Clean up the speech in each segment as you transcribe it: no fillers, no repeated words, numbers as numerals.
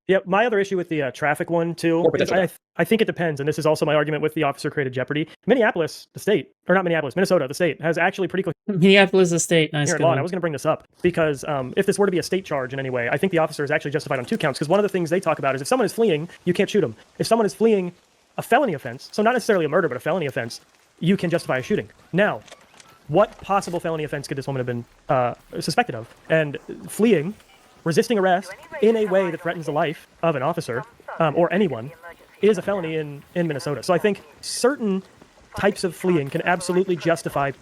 Yeah, my other issue with the traffic one too is I think it depends, and this is also my argument with the officer-created jeopardy. Minneapolis, the state, or not Minneapolis, Minnesota, the state, has actually pretty clear. Minneapolis, the state, nice. Here in law, and I was going to bring this up because if this were to be a state charge in any way, I think the officer is actually justified on 2 counts. Because one of the things they talk about is if someone is fleeing, you can't shoot them. If someone is fleeing a felony offense, so not necessarily a murder, but a felony offense, you can justify a shooting. Now, what possible felony offense could this woman have been suspected of? And fleeing, resisting arrest in a way that threatens the life of an officer or anyone is a felony in Minnesota. So I think certain types of fleeing can absolutely justify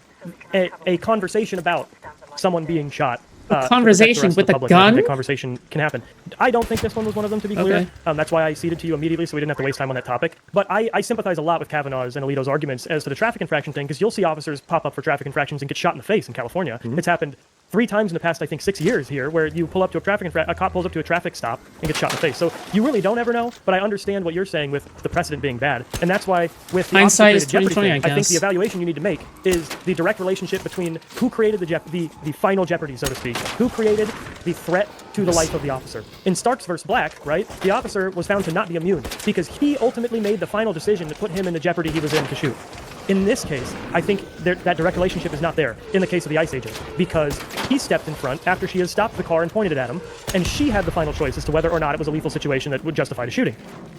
a conversation about someone being shot. A conversation with a gun? That conversation can happen. I don't think this one was one of them, to be clear. Okay. That's why I ceded to you immediately, so we didn't have to waste time on that topic. But I sympathize a lot with Kavanaugh's and Alito's arguments as to the traffic infraction thing, because you'll see officers pop up for traffic infractions and get shot in the face in California. It's happened 3 times in the past, I think, 6 years here, where you pull up to a cop pulls up to a traffic stop and gets shot in the face. So you really don't ever know, but I understand what you're saying with the precedent being bad. And that's why with the hindsight is jeopardy 2020, thing, I think the evaluation you need to make is the direct relationship between who created the final jeopardy, so to speak, who created the threat to the life of the officer. In Starks versus Black, right, the officer was found to not be immune because he ultimately made the final decision to put him in the jeopardy he was in to shoot. In this case, I think that direct relationship is not there in the case of the ICE agent because he stepped in front after she had stopped the car and pointed it at him, and she had the final choice as to whether or not it was a lethal situation that would justify the shooting.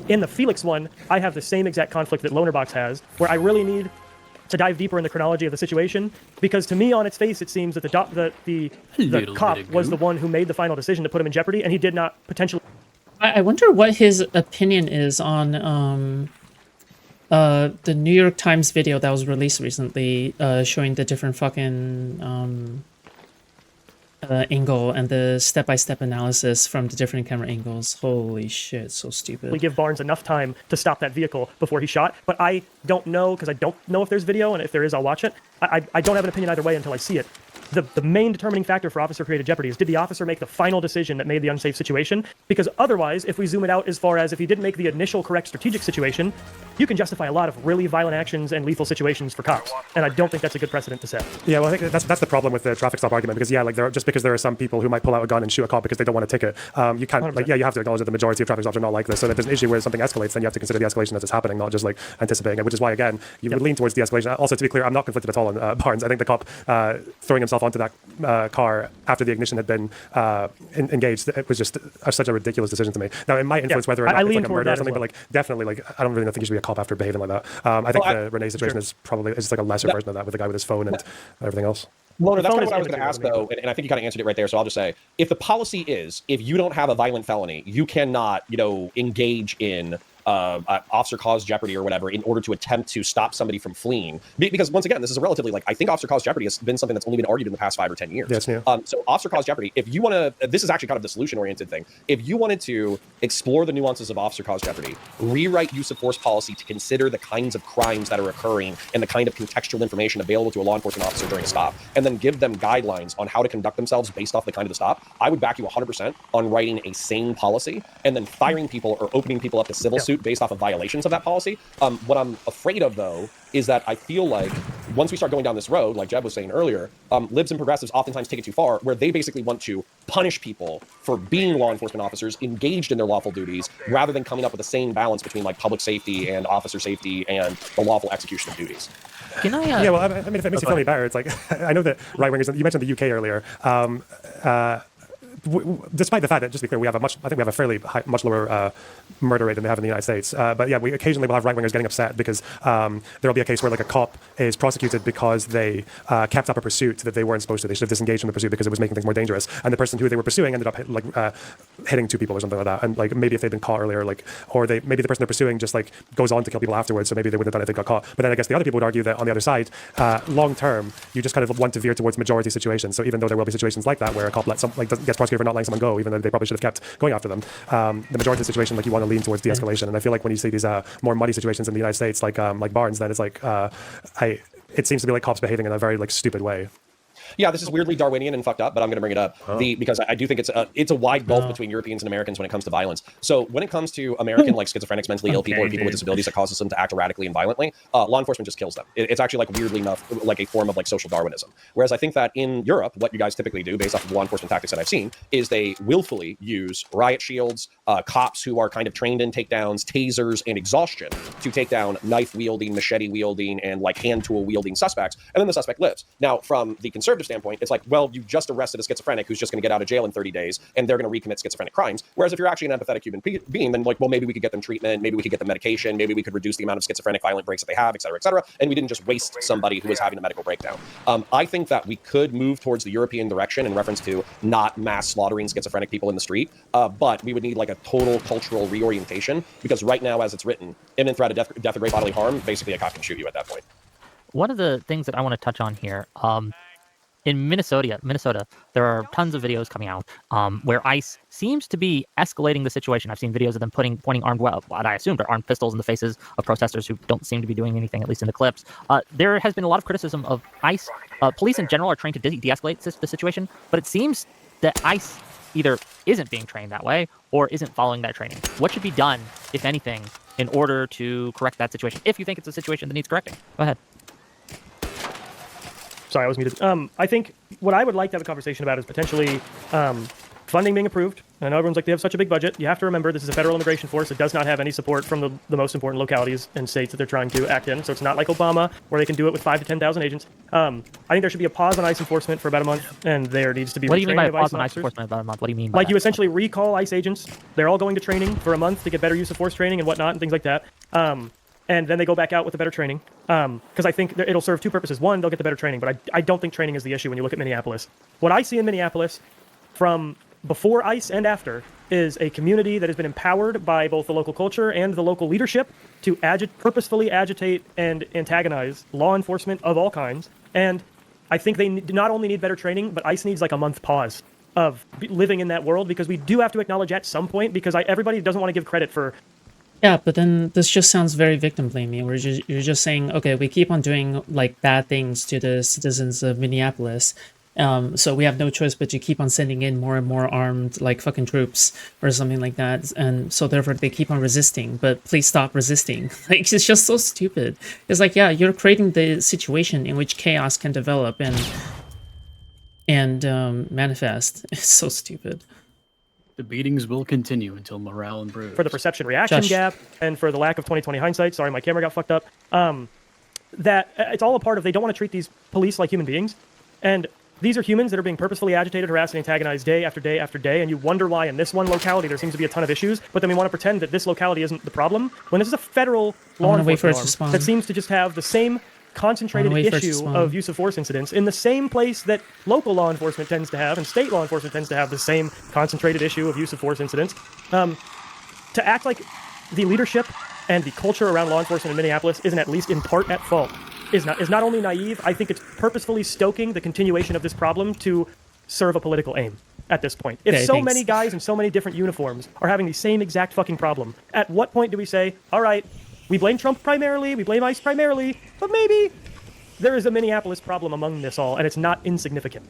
In the Felix one, I have the same exact conflict that Lonerbox has, where I really need to dive deeper in the chronology of the situation, because to me, on its face, it seems that the cop was the one who made the final decision to put him in jeopardy, and he did not potentially... I wonder what his opinion is on the New York Times video that was released recently, showing the different fucking angle and the step-by-step analysis from the different camera angles. Holy shit, so stupid. We give Barnes enough time to stop that vehicle before he shot, but I don't know, because I don't know if there's video, and if there is, I'll watch it. I don't have an opinion either way until I see it. The main determining factor for officer-created jeopardy is, did the officer make the final decision that made the unsafe situation? Because otherwise, if we zoom it out as far as if he didn't make the initial correct strategic situation, you can justify a lot of really violent actions and lethal situations for cops. And I don't think that's a good precedent to set. Yeah, well, I think that's the problem with the traffic stop argument, because, yeah, like, just because there are some people who might pull out a gun and shoot a cop because they don't want a ticket, you can't, like, yeah, you have to acknowledge that the majority of traffic stops are not like this. So that there's an issue where something escalates, then you have to consider the escalation as it's happening, not just, like, anticipating it, which is why, again, you would lean towards de-escalation. Also, to be clear, I'm not conflicted at all on Barnes. I think the cop throwing himself onto that car after the ignition had been engaged, it was just such a ridiculous decision to me. Now, it might influence whether or not it's like a murder or something, but, like, definitely, like, I don't really think you should be a cop after behaving like that. I think the Renee situation is probably just like a lesser version of that, with the guy with his phone and everything else. Loner, that's kind of what I was going to ask, though, and I think you kind of answered it right there, so I'll just say, if the policy is, if you don't have a violent felony, you cannot, engage in officer-caused jeopardy or whatever in order to attempt to stop somebody from fleeing. Because, once again, this is a relatively, like, I think officer-caused jeopardy has been something that's only been argued in the past 5 or 10 years. Yes, yeah. So officer-caused jeopardy, if you want to, this is actually kind of the solution-oriented thing. If you wanted to explore the nuances of officer-caused jeopardy, rewrite use of force policy to consider the kinds of crimes that are occurring and the kind of contextual information available to a law enforcement officer during a stop, and then give them guidelines on how to conduct themselves based off the kind of the stop, I would back you 100% on writing a sane policy and then firing people or opening people up to civil suit based off of violations of that policy. What I'm afraid of, though, is that I feel like once we start going down this road, like Jeb was saying earlier, libs and progressives oftentimes take it too far, where they basically want to punish people for being law enforcement officers engaged in their lawful duties, rather than coming up with a sane balance between, like, public safety and officer safety and the lawful execution of duties. Can I, yeah, well, I mean, if it makes you feel any better, it's like, I know that right-wingers, you mentioned the UK earlier, despite the fact that, just to be clear, I think we have a fairly much lower murder rate than they have in the United States. But yeah, we occasionally will have right-wingers getting upset because there will be a case where, like, a cop is prosecuted because they kept up a pursuit that they weren't supposed to. They should have disengaged from the pursuit because it was making things more dangerous. And the person who they were pursuing ended up hitting 2 people or something like that. And, like, maybe if they'd been caught earlier, like, or maybe the person they're pursuing just, like, goes on to kill people afterwards, so maybe they wouldn't have done it if they got caught. But then I guess the other people would argue that on the other side, long term, you just kind of want to veer towards majority situations. So even though there will be situations like that where a cop gets prosecuted for not letting someone go, even though they probably should have kept going after them, the majority of the situation, like, you want to lean towards de-escalation. And I feel like when you see these more muddy situations in the United States, like Barnes, then it's like it seems to be like cops behaving in a very, like, stupid way. Yeah, this is weirdly Darwinian and fucked up, but I'm going to bring it up because I do think it's a wide gulf between Europeans and Americans when it comes to violence. So when it comes to American like schizophrenics, mentally ill people, or people with disabilities that causes them to act erratically and violently, law enforcement just kills them. It's actually like weirdly enough like a form of like social Darwinism. Whereas I think that in Europe, what you guys typically do based off of law enforcement tactics that I've seen is they willfully use riot shields, cops who are kind of trained in takedowns, tasers, and exhaustion to take down knife wielding, machete wielding, and like hand tool wielding suspects, and then the suspect lives. Now, from the conservative standpoint, it's like, well, you just arrested a schizophrenic who's just going to get out of jail in 30 days, and they're going to recommit schizophrenic crimes. Whereas if you're actually an empathetic human being, then like, well, maybe we could get them treatment, maybe we could get them medication, maybe we could reduce the amount of schizophrenic violent breaks that they have, et cetera, and we didn't just waste somebody who was having a medical breakdown. I think that we could move towards the European direction in reference to not mass slaughtering schizophrenic people in the street, but we would need like a total cultural reorientation, because right now, as it's written, imminent threat of death or great bodily harm, basically a cop can shoot you at that point. One of the things that I want to touch on here, in Minnesota, there are tons of videos coming out where ICE seems to be escalating the situation. I've seen videos of them pointing armed, what I assumed are armed pistols in the faces of protesters who don't seem to be doing anything, at least in the clips. There has been a lot of criticism of ICE. Police in general are trained to de-escalate the situation, but it seems that ICE either isn't being trained that way or isn't following that training. What should be done, if anything, in order to correct that situation, if you think it's a situation that needs correcting? Go ahead. Sorry, I was muted. I think what I would like to have a conversation about is potentially funding being approved. I know everyone's like, they have such a big budget. You have to remember this is a federal immigration force. It does not have any support from the most important localities and states that they're trying to act in. So it's not like Obama, where they can do it with 5,000 to 10,000 agents. I think there should be a pause on ICE enforcement for about a month, and there needs to be. What do you mean by a pause on ICE officers. enforcement about a month? What do you mean by Like that? you essentially recall ICE agents. They're all going to training for a month to get better use of force training and whatnot and things like that. And then they go back out with the better training. Because I think it'll serve two purposes. One, they'll get the better training, but I don't think training is the issue when you look at Minneapolis. What I see in Minneapolis from before ICE and after is a community that has been empowered by both the local culture and the local leadership to purposefully agitate and antagonize law enforcement of all kinds. And I think they not only need better training, but ICE needs like a month pause of living in that world, because we do have to acknowledge at some point, because everybody doesn't want to give credit for. Yeah, but then this just sounds very victim blaming. You're just saying, okay, we keep on doing like bad things to the citizens of Minneapolis, so we have no choice but to keep on sending in more and more armed like fucking troops or something like that, and so therefore they keep on resisting. But please stop resisting. Like, it's just so stupid. It's like, yeah, you're creating the situation in which chaos can develop and manifest. It's so stupid. The beatings will continue until morale improves. For the perception reaction gap and for the lack of 20/20 hindsight. Sorry, my camera got fucked up. That it's all a part of, they don't want to treat these police like human beings. And these are humans that are being purposefully agitated, harassed, and antagonized day after day after day. And you wonder why in this one locality there seems to be a ton of issues, but then we want to pretend that this locality isn't the problem, when this is a federal law enforcement arm that seems to just have the same concentrated issue of use of force incidents in the same place that local law enforcement tends to have, and state law enforcement tends to have the same concentrated issue of use of force incidents. To act like the leadership and the culture around law enforcement in Minneapolis isn't at least in part at fault is not only naive. I think it's purposefully stoking the continuation of this problem to serve a political aim at this point. If many guys in so many different uniforms are having the same exact fucking problem, at what point do we say, all right, we blame Trump primarily, we blame ICE primarily, but maybe there is a Minneapolis problem among this all, and it's not insignificant.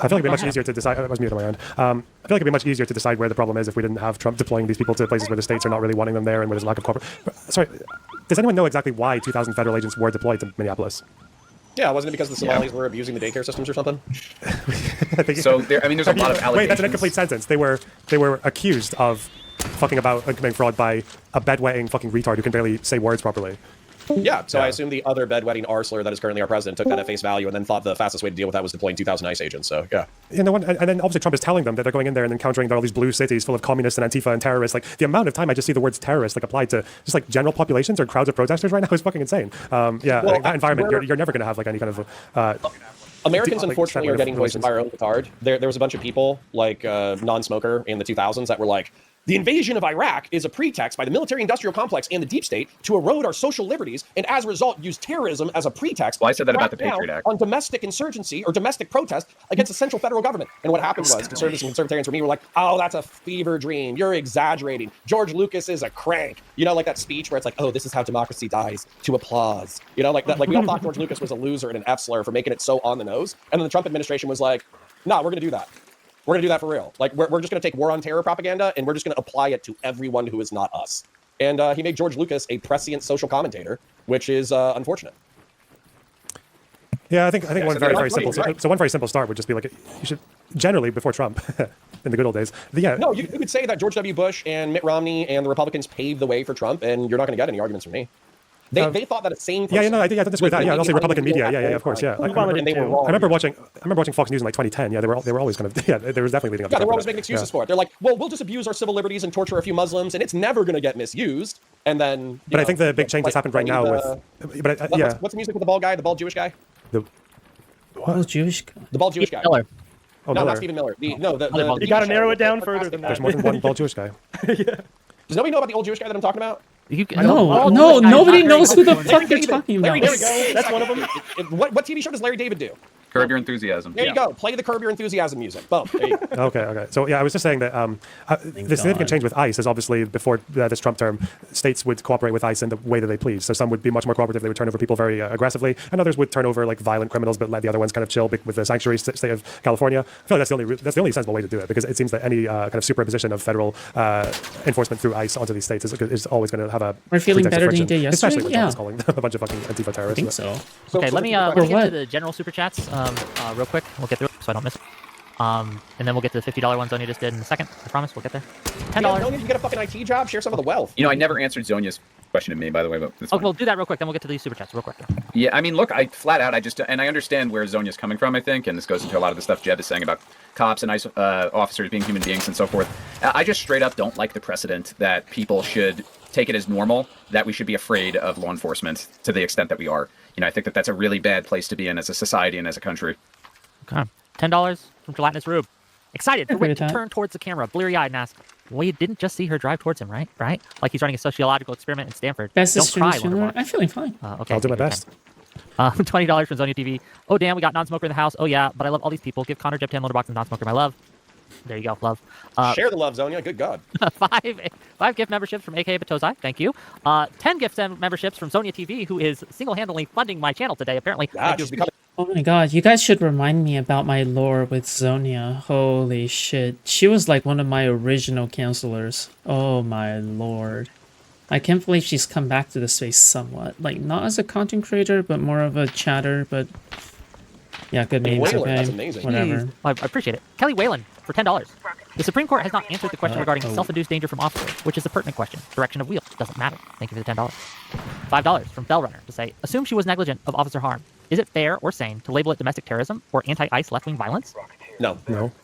I feel like it'd be much easier to decide. I was muted on my end. I feel like it'd be much easier to decide where the problem is if we didn't have Trump deploying these people to places where the states are not really wanting them there and where there's a lack of Sorry, does anyone know exactly why 2,000 federal agents were deployed to Minneapolis? Yeah, wasn't it because the Somalis were abusing the daycare systems or something? So there's a lot of allegations. Wait, that's an incomplete sentence. They were accused of fucking about and committing fraud by a bedwetting fucking retard who can barely say words properly. Yeah, so I assume the other bedwetting arsler that is currently our president took that at face value and then thought the fastest way to deal with that was deploying 2,000 ICE agents, so yeah. And then obviously Trump is telling them that they're going in there and encountering all these blue cities full of communists and Antifa and terrorists. Like, the amount of time I just see the words terrorist like applied to just like general populations or crowds of protesters right now is fucking insane. That environment, you're never going to have like any kind of... Americans, unfortunately, are getting poisoned by our own petard. There was a bunch of people, like non-smoker in the 2000s, that were like, The invasion of Iraq is a pretext by the military-industrial complex and the deep state to erode our social liberties, and as a result, use terrorism as a pretext. Well, I said that about the crack down Patriot Act. on domestic insurgency or domestic protest against the central federal government. And what happened was conservatives and conservatarians for me were like, "Oh, that's a fever dream. You're exaggerating. George Lucas is a crank." You know, like that speech where it's like, "Oh, this is how democracy dies, to applause." You know, like that. Like we all thought George Lucas was a loser and an F slur for making it so on the nose, and then the Trump administration was like, "Nah, we're gonna do that. We're gonna do that for real. Like we're just gonna take war on terror propaganda and we're just gonna apply it to everyone who is not us." And he made George Lucas a prescient social commentator, which is unfortunate. Yeah, I think one so very that's simple. right. So one very simple start would just be like you should generally before Trump, in the good old days. No, you could say that George W. Bush and Mitt Romney and the Republicans paved the way for Trump, and you're not going to get any arguments from me. They thought that a sane person. I disagree with that. Yeah, and also Republican media. Yeah, of course. Yeah, and they were wrong. I remember watching Fox News in like 2010. Yeah, they were always kind of they were definitely leading up. Yeah, to they were always making excuses for it. They're like, "Well, we'll just abuse our civil liberties and torture a few Muslims, and it's never going to get misused." And then, but I think the big change that's happened right now with, what's the music with the bald guy, the bald Jewish guy? The Oh, Jewish guy. The bald Jewish guy. Miller. Oh, No, Miller. not Stephen Miller. The You got to narrow it down further than that. There's more than one bald Jewish guy. Does nobody know about the old Jewish guy that I'm talking about? No, nobody knows who the fuck you're talking about. Larry David. There we go. That's one of them. What TV show does Larry David do? Curb Your Enthusiasm. There you go. Play the Curb Your Enthusiasm music. Boom. There you go. Okay. So yeah, I was just saying that the significant change with ICE is obviously before this Trump term, states would cooperate with ICE in the way that they please. So some would be much more cooperative; they would turn over people very aggressively, and others would turn over like violent criminals, but let the other ones kind of chill with the sanctuary state of California. I feel like that's the only sensible way to do it, because it seems that any kind of superimposition of federal enforcement through ICE onto these states is always going to have a. We're feeling pretext of better than you friction, did yesterday. especially when Trump is calling a bunch of fucking Antifa terrorists. I think so. Okay, let me For get what? to the general super chats real quick. We'll get through it so I don't miss it. And then we'll get to the $50 one Zonia just did in a second. I promise we'll get there. $10. You get a fucking IT job. Share some of the wealth. You know, I never answered Zonia's question to me, by the way, but that's Oh, fine. we'll do that real quick. Then we'll get to these super chats real quick. Yeah, I mean, look, I flat out, and I understand where Zonia's coming from, I think, and this goes into a lot of the stuff Jeb is saying about cops and ICE officers being human beings and so forth. I just straight up don't like the precedent that people should take it as normal, that we should be afraid of law enforcement to the extent that we are. You know, I think that that's a really bad place to be in as a society and as a country. Okay. $10 from Gelatinous Rube. Excited for Agree Rick with to that. turn towards the camera, bleary-eyed, and ask, "Well, you didn't just see her drive towards him, right? Like he's running a sociological experiment in Stanford. Best Don't is cry, finished. Lonerbox." I'm feeling fine. Okay. I'll do my you're best. 10. $20 from Zonia TV. Oh, damn, we got non-smoker in the house. Oh, yeah, but I love all these people. Give Connor, Jeb, Lonerbox, and non-smoker my love. There you go, love. Share the love, Zonia. Good God. five gift memberships from AKA Batozai. Thank you. 10 gift memberships from Zonia TV, who is single-handedly funding my channel today, apparently. Yeah, Thank you. she's becoming Oh my god, you guys should remind me about my lore with Zonia. Holy shit. She was like one of my original counselors. Oh my lord. I can't believe she's come back to the space somewhat. Like, not as a content creator, but more of a chatter, but... Yeah, good names, Whaler, okay? that's amazing. Whatever. I appreciate it. Kelly Whalen for $10. The Supreme Court has not answered the question regarding oh. self-induced danger from officers, which is a pertinent question. Direction of wheel doesn't matter. Thank you for the $10. $5 from Bellrunner to say, assume she was negligent of officer harm. Is it fair or sane to label it domestic terrorism or anti-ICE left-wing violence? No.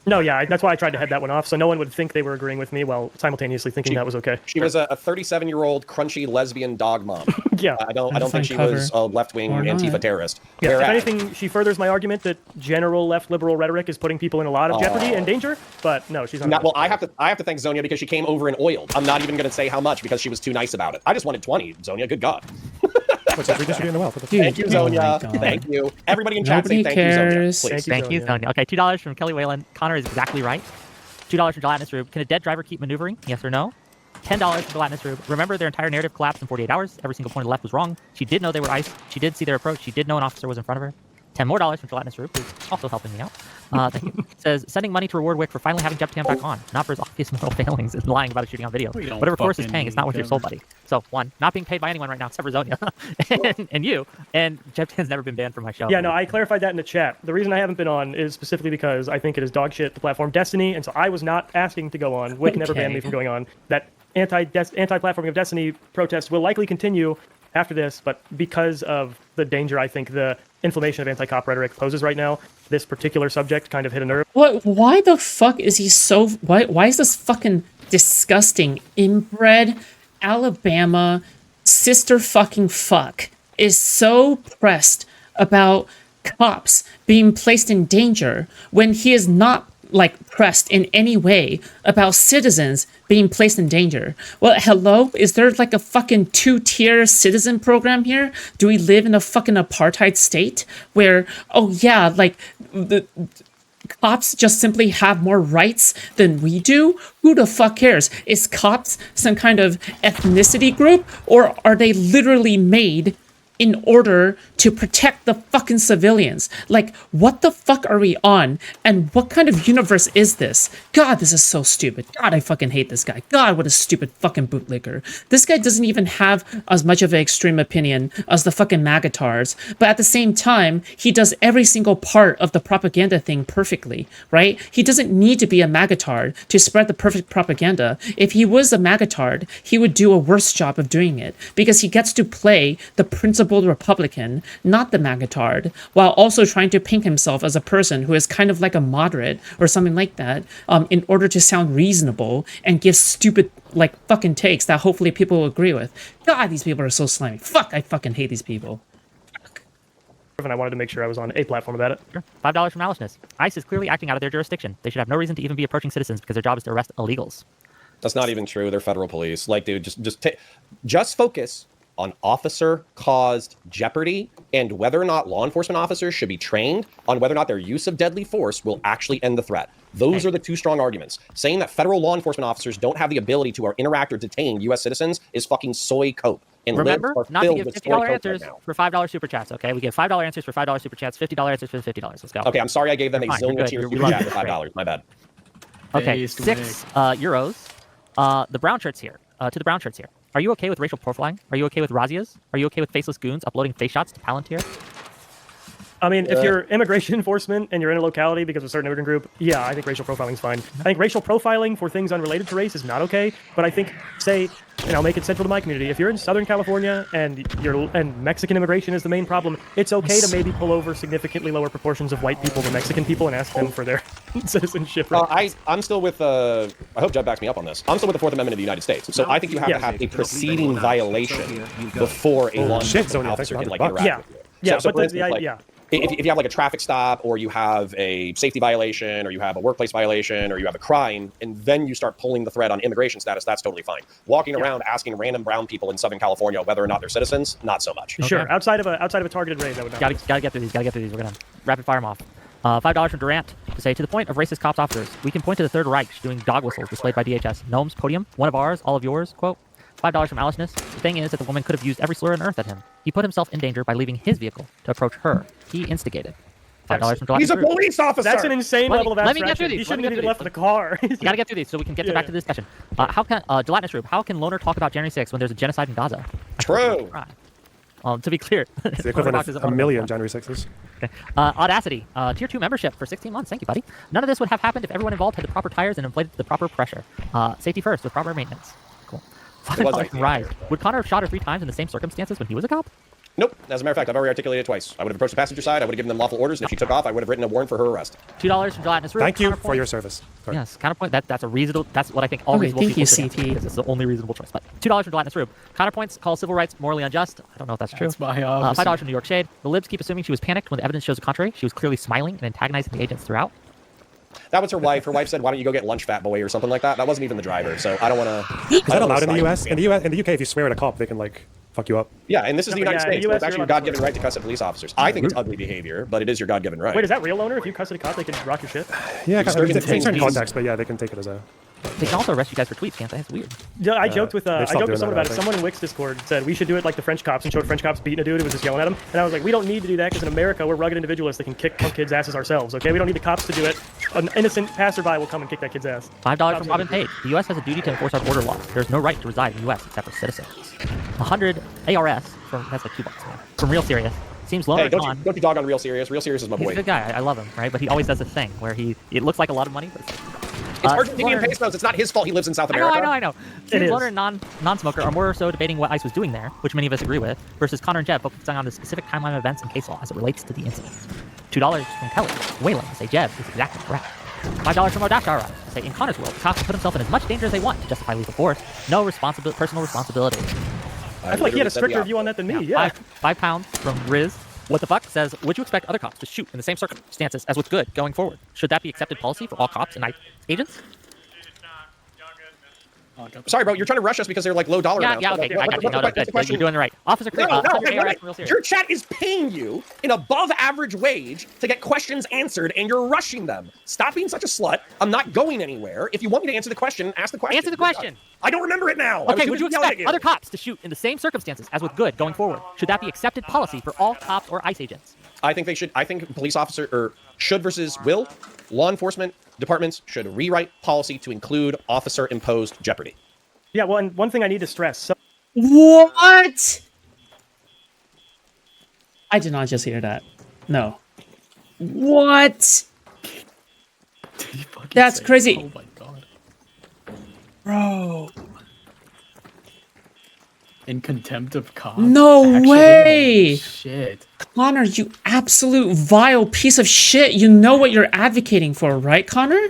No, yeah, that's why I tried to head that one off, so no one would think they were agreeing with me while simultaneously thinking that was okay. She was a 37-year-old crunchy lesbian dog mom. Yeah. I don't That's think she fine was a left-wing Or not. Antifa terrorist. Yeah, if Whereas- anything, she furthers my argument that general left liberal rhetoric is putting people in a lot of jeopardy and danger, but no, she's not. Well, I have to thank Zonia because she came over and oiled. I'm not even going to say how much because she was too nice about it. I just wanted 20, Zonia. Good God. What's that? Redistributing the wealth. What the Dude, Thank you, oh my Zonia. God. Thank you. Everybody in chat Nobody say thank cares. you, Zonia. Please. Thank you, Zonia. Zonia. Okay, $2 from Kelly Whalen. Connor is exactly right. $2 from Gelatinous Rube. Can a dead driver keep maneuvering? Yes or no? $10 from Gelatinous Rube. Remember, their entire narrative collapsed in 48 hours. Every single point of the left was wrong. She did know they were ICE. She did see their approach. She did know an officer was in front of her. $10 more from Gelatinous Rube, who's also helping me out. Thank you. Says, sending money to reward Wick for finally having Jeb back on, not for his obvious moral failings and lying about his shooting on video. We don't Whatever course is fucking paying, it's not worth your soul, buddy. So, one, not being paid by anyone right now except for Zonia and you. And Jeb never been banned from my show. Yeah, no, I clarified that in the chat. The reason I haven't been on is specifically because I think it is dog shit the platform Destiny, and so I was not asking to go on. Wick never banned me from going on. That anti-platforming of Destiny protests will likely continue after this, but because of the danger I think the inflammation of anti-cop rhetoric poses right now, this particular subject kind of hit a nerve. What? Why the fuck is he so... Why is this fucking disgusting inbred Alabama sister fucking fuck is so pressed about cops being placed in danger when he is not like pressed in any way about citizens being placed in danger. Well, hello? Is there like a fucking 2-tier citizen program here? Do we live in a fucking apartheid state where, oh yeah, like the cops just simply have more rights than we do? Who the fuck cares? Is cops some kind of ethnicity group, or are they literally made in order to protect the fucking civilians? Like, what the fuck are we on? And what kind of universe is this? God, this is so stupid. God, I fucking hate this guy. God, what a stupid fucking bootlicker. This guy doesn't even have as much of an extreme opinion as the fucking magatars, but at the same time, he does every single part of the propaganda thing perfectly, right? He doesn't need to be a magatard to spread the perfect propaganda. If he was a magatard, he would do a worse job of doing it, because he gets to play the principled Republican, not the magatard, while also trying to paint himself as a person who is kind of like a moderate or something like that, in order to sound reasonable and give stupid, like, fucking takes that hopefully people will agree with. God, these people are so slimy. Fuck, I fucking hate these people. And I wanted to make sure I was on a platform about it. Sure. $5 for maliceness. ICE is clearly acting out of their jurisdiction. They should have no reason to even be approaching citizens because their job is to arrest illegals. That's not even true. They're federal police. Like, dude, just focus on officer-caused jeopardy and whether or not law enforcement officers should be trained on whether or not their use of deadly force will actually end the threat. Those are the two strong arguments. Saying that federal law enforcement officers don't have the ability to interact or detain U.S. citizens is fucking soy cope. And remember, libs are not to filled give with $50 soy cope answers right now. for $5 super chats, okay? We give $5 answers for $5 super chats, $50 answers for $50. Let's go. Okay, I'm sorry I gave them a Fine, you're zillion good. tier You're super chat for great. $5. My bad. Okay, Based 6 euros. The brown shirts here. To the brown shirts here. Are you okay with racial profiling? Are you okay with razzias? Are you okay with faceless goons uploading face shots to Palantir? I mean, if you're immigration enforcement and you're in a locality because of a certain immigrant group, yeah, I think racial profiling is fine. I think racial profiling for things unrelated to race is not okay. But I think, say, and I'll make it central to my community, if you're in Southern California and Mexican immigration is the main problem, it's okay to maybe pull over significantly lower proportions of white people than Mexican people and ask them for their citizenship. I'm still with, I hope Jeb backs me up on this. I'm still with the Fourth Amendment of the United States. So I think you have to have a preceding violation before a law enforcement officer can like interact with you. Yeah, So but for instance, if you have like a traffic stop, or you have a safety violation, or you have a workplace violation, or you have a crime, and then you start pulling the thread on immigration status, that's totally fine. Walking around asking random brown people in Southern California whether or not they're citizens, not so much. Sure, outside of a targeted raid, that would not. Gotta get through these. We're gonna rapid fire them off. $5 from Durant to say, to the point of racist cops officers, we can point to the Third Reich doing dog whistles displayed by DHS. Gnome's podium, one of ours, all of yours, quote. $5 from Aliceness. The thing is that the woman could have used every slur on earth at him. He put himself in danger by leaving his vehicle to approach her. He instigated. $5 from He's a police officer! That's an insane level of let me abstraction. get through these. He shouldn't have even left the car. You gotta get through these so we can get back to the discussion. How can Gelatinous Rube, how can Loner talk about January 6th when there's a genocide in Gaza? True. To be clear, It's the equivalent of a million January 6th. Okay. Audacity, tier 2 membership for 16 months. Thank you, buddy. None of this would have happened if everyone involved had the proper tires and inflated to the proper pressure. Safety first with proper maintenance. Cool. $5 from Rise. Would Connor have shot her 3 times in the same circumstances when he was a cop? Nope. As a matter of fact, I've already articulated it twice. I would have approached the passenger side. I would have given them lawful orders, and if she took off, I would have written a warrant for her arrest. $2 from Gelatinous Rube. Thank you for your service. Sorry. Yes, counterpoint. That's a reasonable. That's what I think all Okay, reasonable thank people you, should answer, CT. because it's the only reasonable choice. But $2 from Gelatinous Rube. Counterpoints call civil rights morally unjust. I don't know if that's true. That's my $5 from New York Shade. The libs keep assuming she was panicked when the evidence shows the contrary. She was clearly smiling and antagonizing the agents throughout. That was her wife. Her wife said, "Why don't you go get lunch, fat boy," or something like that. That wasn't even the driver. So I don't want to. Is that allowed in the U.S.? In the UK, if you swear at a cop, they can like fuck you up. Yeah, and this is the United States. So US, it's actually your God-given right to cuss at police officers. I think it's ugly behavior, but it is your God-given right. Wait, is that real, Loner? If you cuss at a cop, they can rock your shit? Yeah, Just it's certain in certain things. context, but yeah, they can take it as a. They can also arrest you guys for tweets, can't they? It's weird. Yeah, I joked with they've stopped someone doing that, about I it. think. Someone in Wix Discord said we should do it like the French cops and showed French cops beating a dude who was just yelling at him. And I was like, we don't need to do that because in America we're rugged individualists that can kick punk kids' asses ourselves. Okay, we don't need the cops to do it. An innocent passerby will come and kick that kid's ass. $5 from Robin Page. The U.S. has a duty to enforce our border laws. There is no right to reside in the U.S. except for citizens. 100 ARS from that's like $2, man. From Real Serious. Seems Loner Hey, Con. don't you dog on Real Serious. Real Serious is my He's a boy. good guy. I love him, right? But he always does this thing where it looks like a lot of money, but It's Argentinian pesos. It's not his fault he lives in South America. I know. It Seems is. Loner and non-smoker are more so debating what ICE was doing there, which many of us agree with, versus Connor and Jeb focusing on the specific timeline of events and case law as it relates to the incident. $2 from Kelly. Whalen say Jeb is exactly correct. $5 from Odashara. Say in Connor's world, cops can put himself in as much danger as they want to justify lethal force. No personal responsibility. I feel like he had a stricter view on that than me. Yeah. £5 from Riz. What the fuck says, would you expect other cops to shoot in the same circumstances as with good going forward? Should that be accepted policy for all cops and ICE agents? Sorry, bro, you're trying to rush us because they're like low dollar Yeah, amounts. yeah, But, okay, like, I got you. what's No, the no, good. question? You're doing it right. Officer Craig, No, ARS wait. from Real Serious. Your chat is paying you an above average wage to get questions answered, and you're rushing them. Stop being such a slut. I'm not going anywhere. If you want me to answer the question, ask the question. Answer the question. I don't remember it now. I was Okay, too would you busy yelling expect at other cops to shoot in the same circumstances as with good going forward? Should that be accepted policy for all cops or ICE agents? I think they should. I think police officer or should versus will. Law enforcement departments should rewrite policy to include officer imposed jeopardy. Yeah, well, and one thing I need to stress. So What? I did not just hear that. No. What? That's crazy. Oh my god. Bro. In contempt of cops? No Actually? way! Holy shit. Connor, you absolute vile piece of shit. You know what you're advocating for, right, Connor?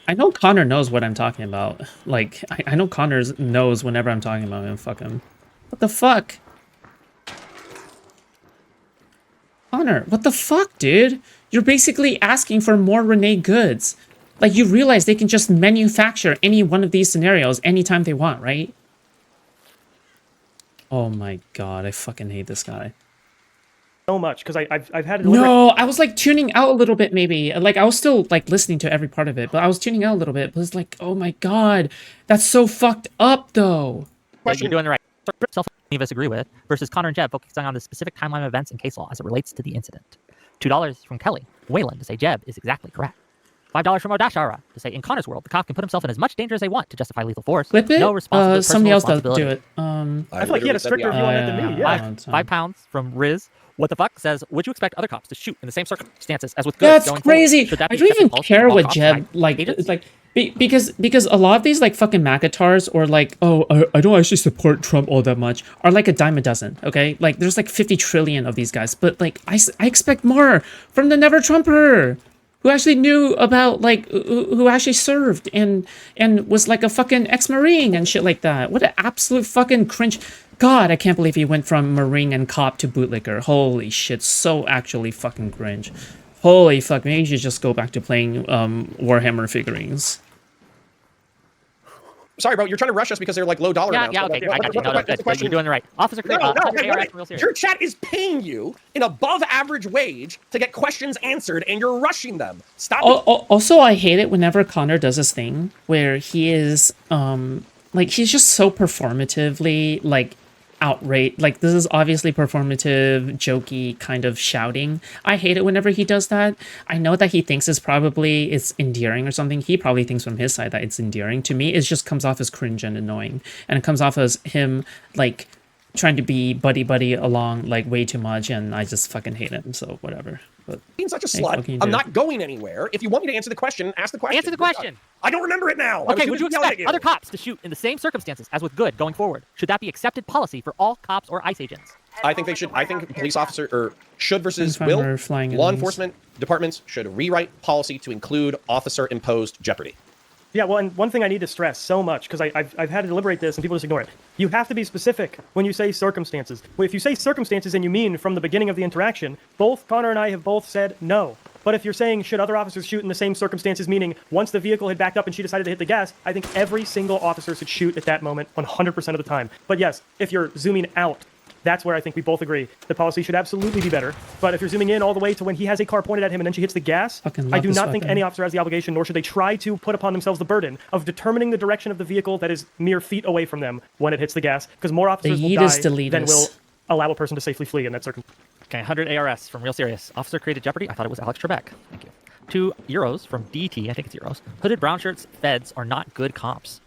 I know Connor knows what I'm talking about. Like, I know Connor knows whenever I'm talking about him. Fuck him. What the fuck? Connor, what the fuck, dude? You're basically asking for more Renee goods. Like, you realize they can just manufacture any one of these scenarios anytime they want, right? Oh my god, I fucking hate this guy. much because I've had to deliberate. No, I was like tuning out a little bit maybe. Like I was still like listening to every part of it, but I was tuning out a little bit. But it's like, oh my god, that's so fucked up though. Yeah, you're doing it right. Self of us agree with versus Connor and Jeb focusing on the specific timeline of events and case law as it relates to the incident. $2 from Kelly Wayland to say Jeb is exactly correct. $5 from Odashara to say in Connor's world, the cop can put himself in as much danger as they want to justify lethal force. Flip it. No Somebody else does responsibility. do it. I feel like he had a stricter view on it than me. Yeah. £5 from Riz. What the fuck says, would you expect other cops to shoot in the same circumstances as with good That's going crazy. Forward? Should that I be don't even accepted policy care for all what cops Jeb and like. agents? It's like because a lot of these like fucking MAGATARs or like, oh, I don't actually support Trump all that much are like a dime a dozen. Okay, like there's like 50 trillion of these guys, but like I expect more from the Never Trumper, who actually knew about like who actually served and was like a fucking ex-Marine and shit like that. What an absolute fucking cringe. God, I can't believe he went from Marine and cop to bootlicker. Holy shit, so actually fucking cringe. Holy fuck, maybe you should just go back to playing Warhammer figurines. Sorry, bro, you're trying to rush us because they're like low dollar amounts. Yeah, okay, I got you. No, What's good. the question? You're doing it right. Officer Craig, No, Real wait. Serious. Your chat is paying you an above average wage to get questions answered, and you're rushing them. Stop. Also, I hate it whenever Connor does this thing where he is like he's just so performatively like outraged. Like this is obviously performative, jokey kind of shouting. I hate it whenever he does that. I know that he thinks it's endearing or something. He probably thinks from his side that it's endearing. To me, it just comes off as cringe and annoying, and it comes off as him like trying to be buddy along like way too much, and I just fucking hate him. So whatever. But being such a hey, what slut. can you I'm do? not going anywhere. If you want me to answer the question, ask the question. Answer the question. I don't remember it now. Okay, would you expect other cops to shoot in the same circumstances as with good going forward? Should that be accepted policy for all cops or ICE agents? I think they should. I think police officer or should versus If I were will. flying Law enemies. enforcement departments should rewrite policy to include officer imposed jeopardy. Yeah, well, and one thing I need to stress so much, because I've had to deliberate this and people just ignore it. You have to be specific when you say circumstances. Well, if you say circumstances and you mean from the beginning of the interaction, both Connor and I have both said no. But if you're saying should other officers shoot in the same circumstances, meaning once the vehicle had backed up and she decided to hit the gas, I think every single officer should shoot at that moment 100% of the time. But yes, if you're zooming out, that's where I think we both agree. The policy should absolutely be better. But if you're zooming in all the way to when he has a car pointed at him and then she hits the gas, Fucking love I do this not think weapon. any officer has the obligation, nor should they try to put upon themselves the burden of determining the direction of the vehicle that is mere feet away from them when it hits the gas, because more officers will yeetus die deletus. than will allow a person to safely flee in that circumstance. Okay, 100 ARS from Real Serious. Officer created Jeopardy. I thought it was Alex Trebek. Thank you. €2 from DT. I think it's euros. Hooded brown shirts. Feds are not good cops.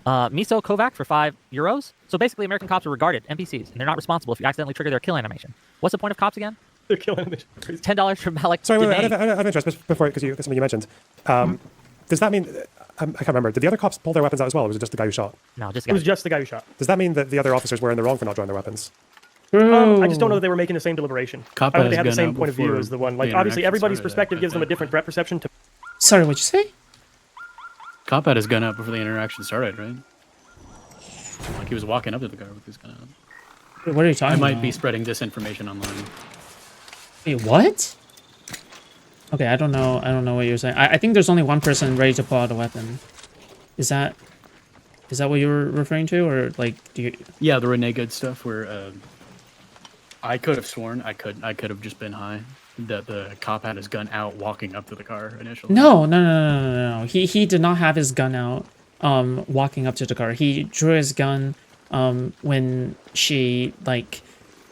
Miso Kovac for €5. So basically, American cops are regarded NPCs, and they're not responsible if you accidentally trigger their kill animation. What's the point of cops again? They're killing them. $10 from Malik. Sorry, wait, Dene. I have interest before because that's something you mentioned. Does that mean I can't remember? Did the other cops pull their weapons out as well, or was it just the guy who shot? No, just It was guys. just the guy who shot. Does that mean that the other officers were in the wrong for not drawing their weapons? I just don't know that they were making the same deliberation. Cop I don't think they has had the gone same out point of view before as the one. the Like, obviously, interaction everybody's started. perspective gives them a different threat perception. Sorry, what'd you say? Cop had his gun out before the interaction started, right? Like he was walking up to the car with his gun out. What are you talking I about? might be spreading disinformation online. Wait, what? Okay, I don't know. I don't know what you're saying. I think there's only one person ready to pull out a weapon. Is that what you were referring to, or like do you? Yeah, the Renee Good stuff where I could have sworn I could have just been high. That the cop had his gun out walking up to the car initially. No. He did not have his gun out. Walking up to the car, he drew his gun. When she like,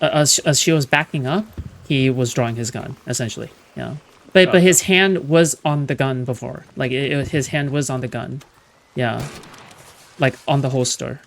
as she was backing up, he was drawing his gun essentially. Yeah. But his hand was on the gun before. Like his hand was on the gun. Yeah. Like on the holster.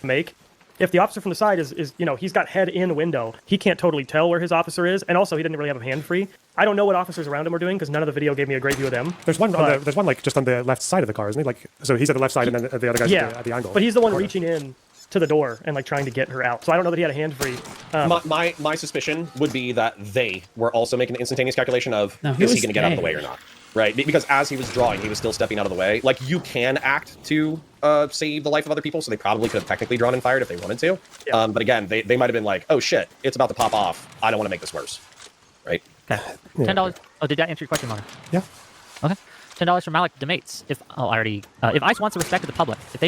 Make. If the officer from the side is he's got head in window, he can't totally tell where his officer is, and also he didn't really have a hand free. I don't know what officers around him are doing because none of the video gave me a great view of them. There's one. There's one like just on the left side of the car, isn't he? Like, so he's at the left side, and then the other guy's at the angle. But he's the one reaching in to the door and like trying to get her out. So I don't know that he had a hand free. My suspicion would be that they were also making an instantaneous calculation of is he going to get out of the way or not, right? Because as he was drawing, he was still stepping out of the way. Like you can act to save the life of other people, so they probably could have technically drawn and fired if they wanted to. Yeah. But again, they might have been like, oh shit, it's about to pop off. I don't want to make this worse, right? Okay. $10. Oh, did that answer your question, Mona? Yeah. Okay. $10 from Malik debates. If ICE wants the respect of the public, if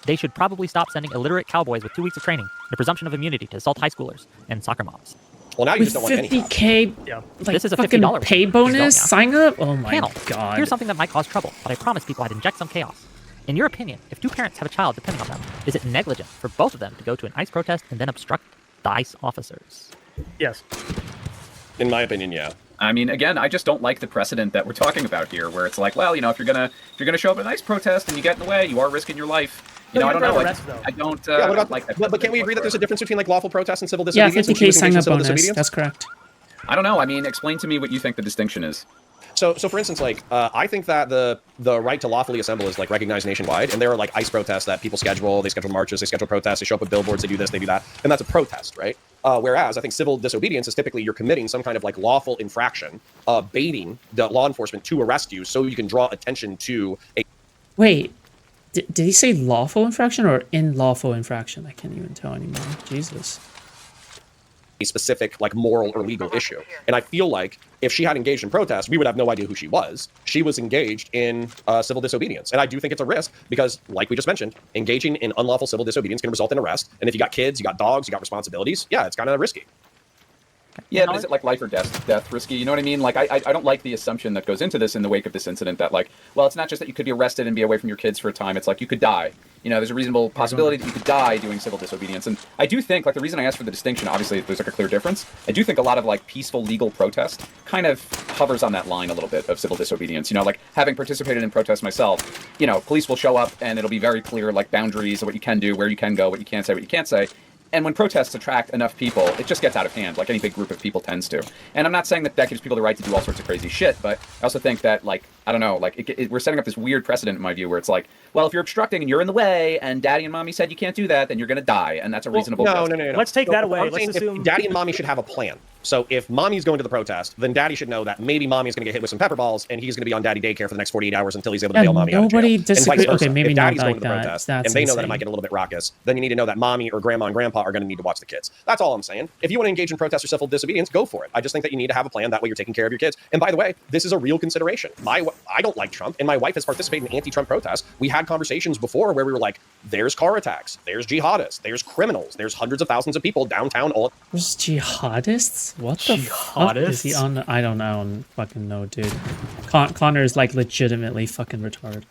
they should probably stop sending illiterate cowboys with 2 weeks of training, the presumption of immunity to assault high schoolers and soccer moms. Well, now you With just don't want any cops. 50K, like This is a fucking $50 pay bonus sign up. Oh my Panel. god. Here's something that might cause trouble, but I promise people I'd inject some chaos. In your opinion, if two parents have a child depending on them, is it negligent for both of them to go to an ICE protest and then obstruct the ICE officers? Yes. In my opinion, yeah. I mean, again, I just don't like the precedent that we're talking about here, where it's like, well, if you're gonna show up at a nice protest and you get in the way, you are risking your life. I don't know. I don't. Yeah, what about, like that. But can we agree that there's a difference between like lawful protest and civil Yeah, disobedience? 50K sign up bonus. That's correct. I don't know. I mean, explain to me what you think the distinction is. So for instance, like I think that the right to lawfully assemble is like recognized nationwide, and there are like ICE protests that people schedule. They schedule marches, they schedule protests, they show up with billboards, they do this, they do that, and that's a protest, right? Whereas I think civil disobedience is typically you're committing some kind of like lawful infraction, baiting the law enforcement to arrest you so you can draw attention to a. Wait, did he say lawful infraction or unlawful infraction? I can't even tell anymore. Jesus. A specific like moral or legal issue. And I feel like if she had engaged in protest, we would have no idea who she was. She was engaged in civil disobedience. And I do think it's a risk because, like we just mentioned, engaging in unlawful civil disobedience can result in arrest. And if you got kids, you got dogs, you got responsibilities, yeah, it's kind of risky. Yeah, but is it like life or death risky? You know what I mean? Like, I don't like the assumption that goes into this in the wake of this incident that, like, well, it's not just that you could be arrested and be away from your kids for a time. It's like you could die. There's a reasonable possibility that you could die doing civil disobedience. And I do think, like, the reason I asked for the distinction, obviously, there's like a clear difference. I do think a lot of like peaceful legal protest kind of hovers on that line a little bit of civil disobedience. Like having participated in protests myself, police will show up and it'll be very clear, like boundaries of what you can do, where you can go, what you can't say, what you can't say. And when protests attract enough people, it just gets out of hand, like any big group of people tends to. And I'm not saying that gives people the right to do all sorts of crazy shit, but I also think that, like, I don't know, like, we're setting up this weird precedent, in my view, where it's like, well, if you're obstructing and you're in the way, and daddy and mommy said you can't do that, then you're going to die, and that's a reasonable No. Let's take that away. I'm Let's saying assume daddy and mommy should have a plan. So if mommy's going to the protest, then daddy should know that maybe mommy's going to get hit with some pepper balls, and he's going to be on daddy daycare for the next 48 hours until he's able to bail mommy out of jail. Nobody disagrees. Okay, maybe if not daddy's like going to the that. protest, That's and they know that it insane. might get a little bit raucous, then you need to know that mommy or grandma and grandpa are going to need to watch the kids. That's all I'm saying. If you want to engage in protest or civil disobedience, go for it. I just think that you need to have a plan. That way you're taking care of your kids. And by the way, this is a real consideration. I don't like Trump, and my wife has participated in anti-Trump protests. We had conversations before where we were like, there's car attacks, there's jihadists, there's criminals, there's hundreds of thousands of people downtown all. There's jihadists? What the fuck is he on? I don't fucking know, dude. Connor is like legitimately fucking retarded.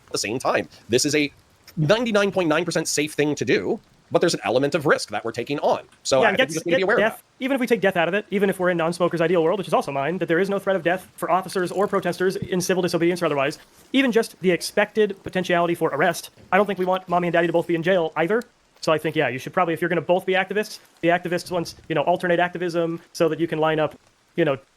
At the same time, this is a 99.9% safe thing to do, but there's an element of risk that we're taking on. So I think we just need to be aware of that. Even if we take death out of it, even if we're in non-smokers' ideal world, which is also mine, that there is no threat of death for officers or protesters in civil disobedience or otherwise, even just the expected potentiality for arrest, I don't think we want mommy and daddy to both be in jail either. So I think, yeah, you should probably, if you're going to both be activists, the activists once, alternate activism so that you can line up,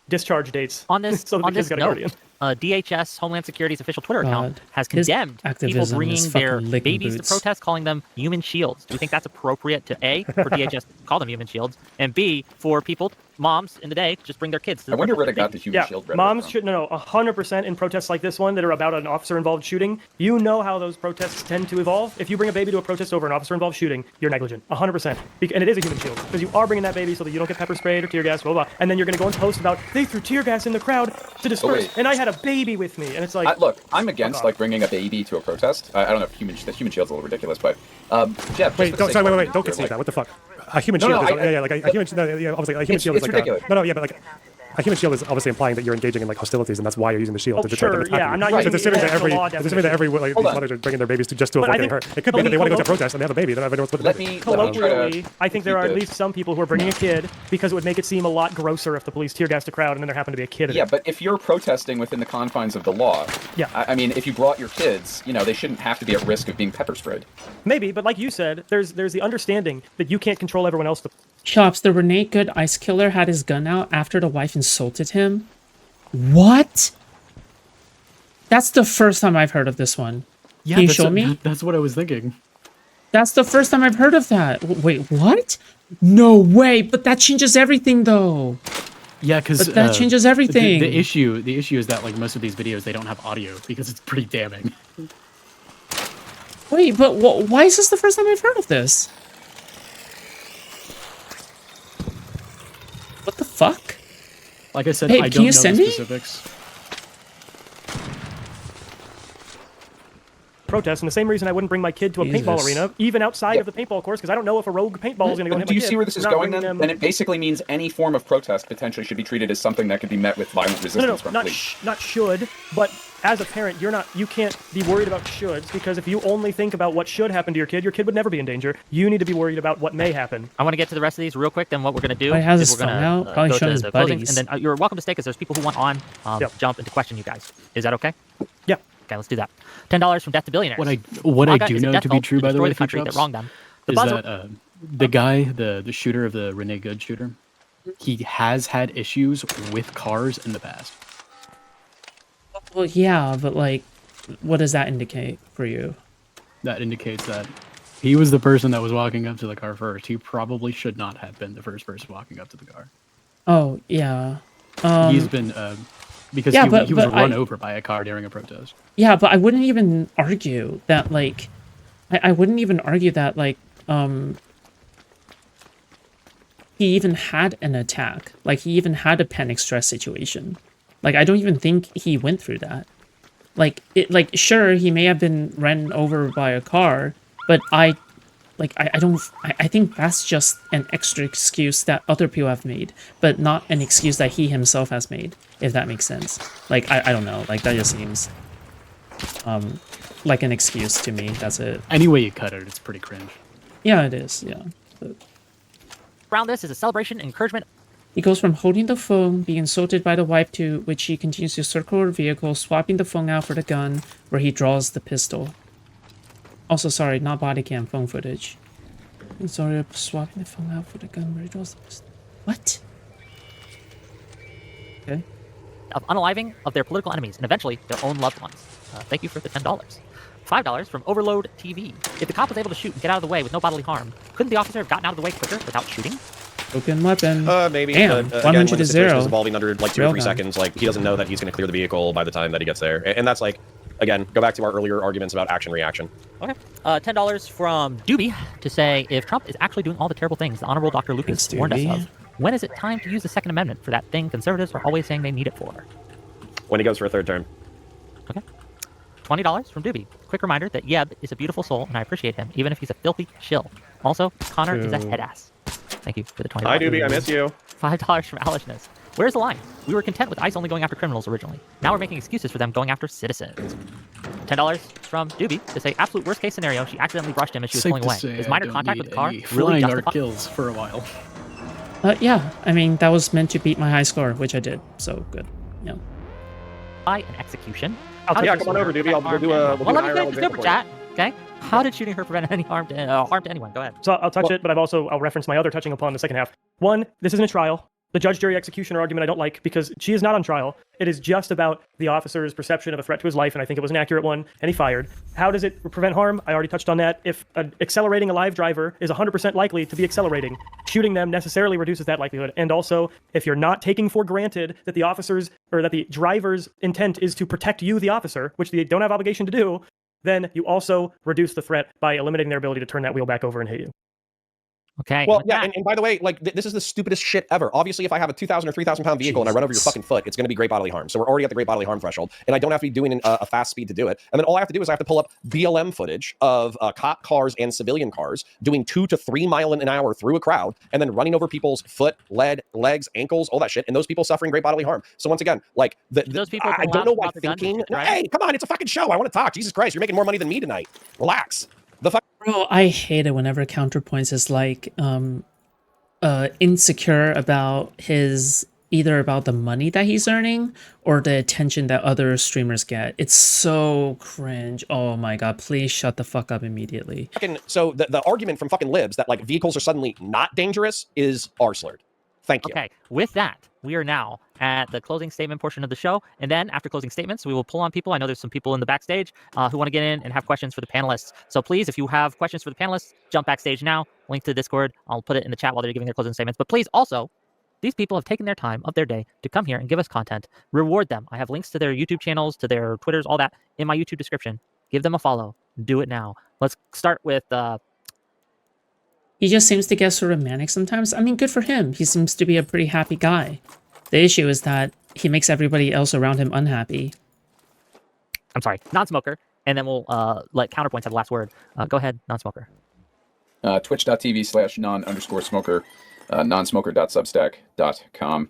discharge dates. On this, so that on the kids this got a note, guardian. DHS, Homeland Security's official Twitter account, God. has His condemned people activism bringing is their fucking licking babies boots. to protest, calling them human shields. Do you think that's appropriate to A, for DHS to call them human shields, and B, for people, moms in the day, just bring their kids to the I wonder where they protest? got the human Yeah, shield rhetoric moms from. should no 100% in protests like this one that are about an officer-involved shooting. You know how those protests tend to evolve. If you bring a baby to a protest over an officer-involved shooting, you're negligent, 100%. And it is a human shield because you are bringing that baby so that you don't get pepper sprayed or tear gas, blah blah. And then you're going to go and post about they threw tear gas in the crowd to disperse, wait. and I had a baby with me, and it's like, Look, I'm against off. like bringing a baby to a protest. I don't know if human shield's a little ridiculous, but Jeff. Wait, don't, sorry, wait, don't concede that. What the fuck? A human shield. No, Is, like a human. No, yeah, obviously, a human shield is it's like ridiculous. no, yeah, but like. A human shield is obviously implying that you're engaging in like hostilities, and that's why you're using the shield Oh, to deter them sure, attacking yeah, you. I'm not using It's the assuming that actual every, law it's assuming that every like, Hold these on. mothers are bringing their babies just to But avoid I getting think hurt. It could be that they want to go to a colloquially- protest and they have a baby. They don't know what's with the Let baby. me try to colloquially, I think there are at defeat least some people who are bringing a kid because it would make it seem a lot grosser if the police tear gassed a crowd and then there happened to be a kid in Yeah, it. but if you're protesting within the confines of the law, Yeah. I mean, if you brought your kids, you know, they shouldn't have to be at risk of being pepper sprayed. Maybe, but like you said, there's the understanding that you can't control everyone else. Chops, the Renee Good ice killer had his gun out after the wife insulted him. What? That's the first time I've heard of this one. Yeah, Can you that's show me? That's what I was thinking. That's the first time I've heard of that. Wait, what? No way, but that changes everything though. Yeah, because But that changes everything. The issue is that like most of these videos they don't have audio because it's pretty damning. Wait, but why is this the first time I've heard of this? What the fuck? Like I said, Hey, I can don't you know send the me? specifics. Protest, and the same reason I wouldn't bring my kid to a paintball Jesus. arena, even outside of the paintball course, because I don't know if a rogue paintball is going to go and hit Do my you kid. see where this is I'm not going bringing then? them- Then it basically means any form of protest potentially should be treated as something that could be met with violent No, resistance from not police. not should, but as a parent, you can't be worried about shoulds, because if you only think about what should happen to your kid would never be in danger. You need to be worried about what may happen. I want to get to the rest of these real quick. Then what we're going to do Oh, he has is his we're going phone out, to probably go showing to his the closings, buddies. and then you're welcome to stay because there's people who want on Yep. jump into question you guys. Is that okay? Yeah. Okay, let's do that. $10 from Death to Billionaires. What I MAGA do is a know death to be cult true, by the destroy way, the country that Foodshops, wronged them. The is buzzer. that the guy, the shooter of the Renee Good shooter, he has had issues with cars in the past. Well, yeah, but like, what does that indicate for you? That indicates that he was the person that was walking up to the car first. He probably should not have been the first person walking up to the car. Oh, yeah. He's been because yeah, he was but run over by a car during a protest. Yeah, but I wouldn't even argue that, like, I wouldn't even argue that, like, he even had an attack. Like, he even had a panic stress situation. Like, I don't even think he went through that. Like, sure, he may have been run over by a car, but I think that's just an extra excuse that other people have made, but not an excuse that he himself has made, if that makes sense. Like, I don't know, like, that just seems, like an excuse to me, that's it. Any way you cut it, it's pretty cringe. Yeah, it is, yeah. But Around this is a celebration, encouragement. he goes from holding the phone, being insulted by the wife, to which he continues to circle her vehicle, swapping the phone out for the gun, where he draws the pistol. Also, sorry, not body cam, phone footage. And sorry, swapping the phone out for the gun, where he draws the pistol. What? Okay. Of unaliving of their political enemies and eventually their own loved ones. Thank you for the $10. $5 from Overload TV. If the cop was able to shoot and get out of the way with no bodily harm, couldn't the officer have gotten out of the way quicker without shooting? Broken weapon. Maybe. Damn, but, 100 again, when to the situation 0. is evolving under like 2 or 3 Railgun. seconds, like he doesn't know that he's going to clear the vehicle by the time that he gets there, and that's like, again, go back to our earlier arguments about action reaction. Okay. $10 from Doobie to say, if Trump is actually doing all the terrible things the Honorable Dr. Lucas Thanks, warned us Doobie. of, when is it time to use the Second Amendment for that thing conservatives are always saying they need it for? When he goes for a third term. Okay. $20 from Doobie. Quick reminder that Yeb is a beautiful soul, and I appreciate him, even if he's a filthy shill. Also, Connor is a True. head ass. Thank you for the $20. Hi, Doobie, I miss you. $5 from Alishness. Where's the line? We were content with ICE only going after criminals originally. Now we're making excuses for them going after citizens. $10 from Doobie to say, absolute worst case scenario, she accidentally brushed him as she was Safe pulling to away. say Is I minor don't contact need with the car any really flying art justified? kills for a while. Yeah, I mean, that was meant to beat my high score, which I did, so good. Yeah. By an execution? I'll How take did Yeah, this come on one. over, Doobie. We'll do a Well, let me IRL finish the example super for you. chat, okay? How did shooting her prevent any harm to anyone? Go ahead. So I'll touch it, but I'll reference my other touching upon the second half. One, this isn't a trial. The judge, jury, executioner argument I don't like because she is not on trial. It is just about the officer's perception of a threat to his life, and I think it was an accurate one, and he fired. How does it prevent harm? I already touched on that. If accelerating a live driver is 100% likely to be accelerating, shooting them necessarily reduces that likelihood. And also, if you're not taking for granted that the officer's or that the driver's intent is to protect you, the officer, which they don't have obligation to do, then you also reduce the threat by eliminating their ability to turn that wheel back over and hit you. Okay. Well, yeah, and by the way, like this is the stupidest shit ever. Obviously, if I have a 2,000 or 3,000 pound vehicle and I run over your fucking foot, it's going to be great bodily harm. So we're already at the great bodily harm threshold, and I don't have to be doing a fast speed to do it. And then all I have to do is I have to pull up BLM footage of cop cars and civilian cars doing 2 to 3 miles an hour through a crowd, and then running over people's foot, legs, ankles, all that shit, and those people suffering great bodily harm. So once again, like those people I don't know why the gun, thinking. right? Hey, come on, it's a fucking show. I want to talk. Jesus Christ, you're making more money than me tonight. Relax. The fuck. Bro, I hate it whenever counterpoints is like insecure about either about the money that he's earning or the attention that other streamers get. It's so cringe. Oh my god, please shut the fuck up immediately. So the argument from fucking libs that like vehicles are suddenly not dangerous is R-slurred. Thank you. Okay, with that, we are now at the closing statement portion of the show. And then after closing statements, we will pull on people. I know there's some people in the backstage who want to get in and have questions for the panelists. So please, if you have questions for the panelists, jump backstage now. Link to the Discord. I'll put it in the chat while they're giving their closing statements. But please also, these people have taken their time of their day to come here and give us content. Reward them. I have links to their YouTube channels, to their Twitters, all that in my YouTube description. Give them a follow. Do it now. Let's start with... He just seems to get sort of manic sometimes. I mean, good for him. He seems to be a pretty happy guy. The issue is that he makes everybody else around him unhappy. I'm sorry, non-smoker. And then we'll let Counterpoints have the last word. Go ahead, non-smoker. Twitch.tv/non_smoker, nonsmoker.substack.com.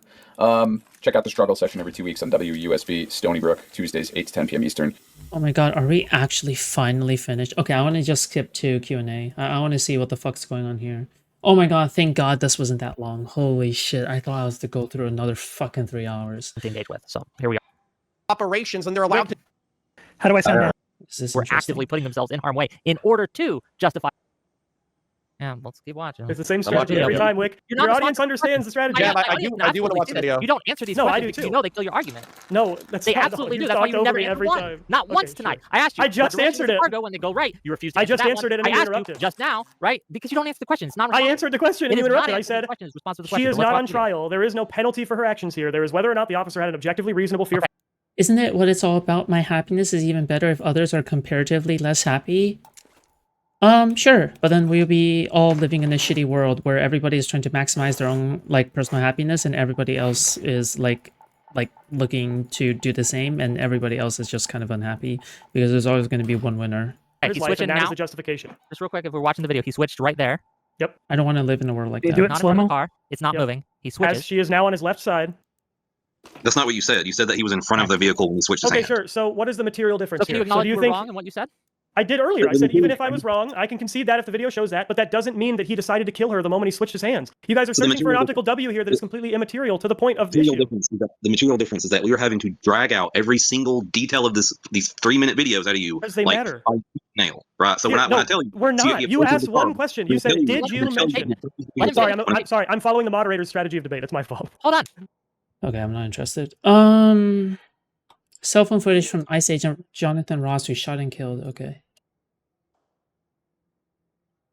Check out the struggle session every 2 weeks on WUSB, Stony Brook, Tuesdays, 8 to 10 p.m. Eastern. Oh my god, are we actually finally finished? Okay, I want to just skip to Q&A. I want to see what the fuck's going on here. Oh my god, thank god this wasn't that long. Holy shit, I thought I was to go through another fucking 3 hours. To engage with. So here we are. Operations, and they're allowed to. How do I sound now? Is this We're interesting? actively putting themselves in harm's way in order to justify. Yeah, let's keep watching. It's the same I'm watching strategy every it. time, Wick. You're not Your audience responsible. understands the strategy. Yeah, I do want to watch the video. You don't answer these No, I questions do because too. you know they kill your argument. No, that's They not absolutely you do. That's why talked you over never me answered every one. time. Not Okay, once sure. tonight. I asked you. I just what answered direction it. does the car go when they go right? You refused to I answer just that answered one. it and I you asked interrupted. you just now, right? Because you don't answer the question. It's not I responsive. answered the question and It you is not interrupted. I answering said the question. It's responsive to the she question. is Let's not walk on through it. trial. There is no penalty for her actions here. There is whether or not the officer had an objectively reasonable fear. Isn't it what it's all about? My happiness is even better if others are comparatively less happy? Sure, but then we'll be all living in a shitty world where everybody is trying to maximize their own, like, personal happiness and everybody else is, like looking to do the same and everybody else is just kind of unhappy because there's always going to be one winner. Right, His he's life, switching and that is now. the justification. Just real quick, if we're watching the video, he switched right there. I don't want to live in a world like You that. do it Not in front of slow-mo? the car. It's not Yep. moving. He switches. As she is now on his left side. That's not what you said. You said that he was in front of the vehicle when he switched his Okay, hand. sure. So what is the material difference So can you here? acknowledge do you you were think wrong in what you said? I did earlier? I said even if I was wrong, I can concede that if the video shows that, but that doesn't mean that he decided to kill her the moment he switched his hands. You guys are So the searching for an material optical W here that is completely immaterial to the point of the The issue. material difference is that we were having to drag out every single detail of these 3-minute videos out of you. Because they like, matter. Nail, right? So Here, when I tell you, we're so not. You approach asked the one car, question. we You said, tell did we you tell mention? Let him Sorry, finish. I'm sorry. I'm following the moderator's strategy of debate. It's my fault. Hold on. Okay, I'm not interested. Cell phone footage from Ice Agent Jonathan Ross who shot and killed. Okay.